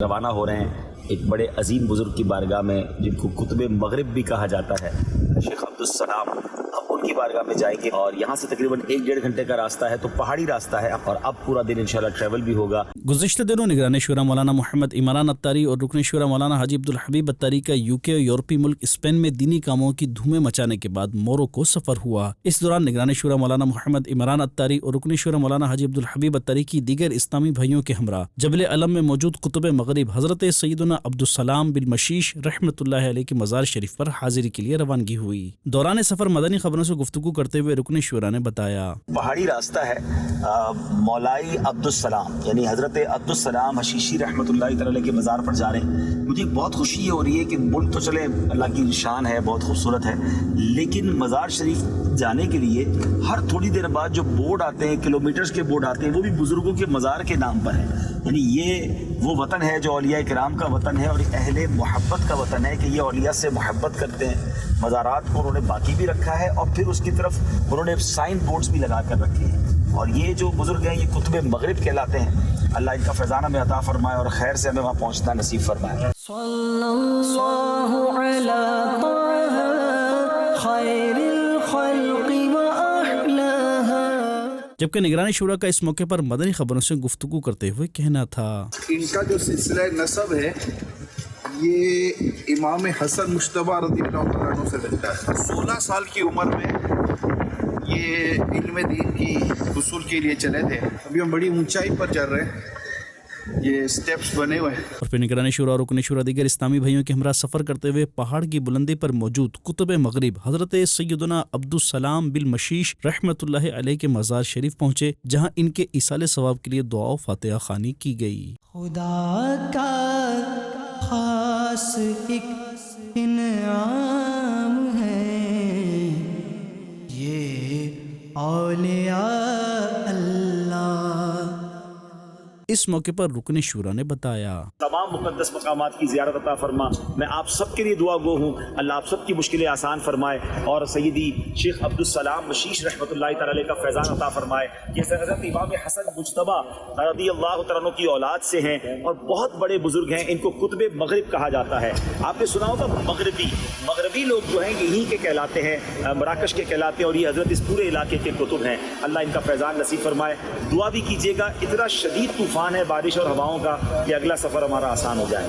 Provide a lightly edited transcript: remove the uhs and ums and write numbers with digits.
روانہ ہو رہے ہیں ایک بڑے عظیم بزرگ کی بارگاہ میں جن کو قطب مغرب بھی کہا جاتا ہے، شیخ عبدالسلام۔ اب ان کی بارگاہ میں جائیں گے اور یہاں سے تقریباً 1-1.5 گھنٹے کا راستہ ہے، تو پہاڑی راستہ ہے اور اب پورا دن انشاءاللہ ٹریول بھی ہوگا۔ گزشتہ دنوں نگران شورا مولانا محمد عمران اتاری اور رکن شورا مولانا حاجی عبدالحبیب اتاری کا UK اور یورپی ملک اسپین میں دینی کاموں کی دھومیں مچانے کے بعد موروکو سفر ہوا۔ اس دوران نگران شورا مولانا محمد عمران اتاری اور رکن شورا مولانا حاجی عبدالحبیب اتاری کی دیگر اسلامی بھائیوں کے ہمراہ جبل علم میں موجود قطب مغرب حضرت سیدنا عبدالسلام بن مشیش رحمۃ اللہ علیہ کے مزار شریف پر حاضری کے لیے روانگی ہوئی۔ دوران سفر مدنی خبروں سے گفتگو کرتے ہوئے رکن شورا نے بتایا، پہاڑی راستہ ہے، مولائی عبدالسلام یعنی حضرت عبدالسلام حشیشی رحمۃ اللہ تعالی کے مزار پر جا رہے ہیں۔ مجھے بہت خوشی یہ ہو رہی ہے کہ ملک تو چلے اللہ کی شان ہے، بہت خوبصورت ہے، لیکن مزار شریف جانے کے لیے ہر تھوڑی دیر بعد جو بورڈ آتے ہیں، کلومیٹرز کے بورڈ آتے ہیں، وہ بھی بزرگوں کے مزار کے نام پر ہیں۔ یعنی یہ وہ وطن ہے جو اولیاء کرام کا وطن ہے اور اہل محبت کا وطن ہے کہ یہ اولیاء سے محبت کرتے ہیں۔ مزارات کو انہوں نے باقی بھی رکھا ہے اور پھر اس کی طرف انہوں نے سائن بورڈز بھی لگا کر رکھے ہیں، اور یہ جو بزرگ ہیں یہ قطب مغرب کہلاتے ہیں۔ اللہ ان کا فیضان ہمیں عطا فرمائے اور خیر سے ہمیں وہاں پہنچنا نصیب فرمائے۔ صلی اللہ علی طه خیر الخلق واحلاها۔ جبکہ نگران شورا کا اس موقع پر مدنی خبروں سے گفتگو کرتے ہوئے کہنا تھا، ان کا جو سلسلہ نسب ہے یہ امام حسن مجتبی رضی اللہ عنہ سے ملتا ہے۔ 16 سال کی عمر میں یہ علم دین کی حصول کے لیے چلے تھے۔ ابھی ہم بڑی اونچائی پر چل رہے ہیں، یہ سٹیپس بنے ہوئے ہیں۔ اور پھر نگران شورا اور رکن شورا دیگر اسلامی بھائیوں کے ہمراہ سفر کرتے ہوئے پہاڑ کی بلندی پر موجود قطب مغرب حضرت سیدنا عبدالسلام بن مشیش رحمۃ اللہ علیہ کے مزار شریف پہنچے، جہاں ان کے ایصال ثواب کے لیے دعا و فاتحہ خوانی کی گئی۔ خدا کا خاص ایک انعام ہے یہ اولیاء اللہ۔ اس موقع پر رکن شورا نے بتایا، تمام مقدس مقامات کی زیارت عطا فرما۔ میں آپ سب کے لیے دعا گو ہوں، اللہ آپ سب کی مشکلیں آسان فرمائے اور سیدی شیخ عبدالسلام مشیش رحمۃ اللہ تعالی کا فیضان عطا فرمائے۔ یہ حضرت امام حسن مجتبی رضی اللہ تعالیٰ عنہ کی اولاد سے ہیں اور بہت بڑے بزرگ ہیں، ان کو قطب مغرب کہا جاتا ہے۔ آپ نے سنا ہوگا مغربی لوگ جو ہیں یہیں کے کہلاتے ہیں، مراکش کے کہلاتے ہیں، اور یہ حضرت اس پورے علاقے کے قطب ہیں۔ اللہ ان کا فیضان نصیب فرمائے۔ دعا بھی کیجیے گا، اتنا شدید طوفان ہے بارش اور ہواؤں کا کہ اگلا سفر ہمارا آسان ہو جائے۔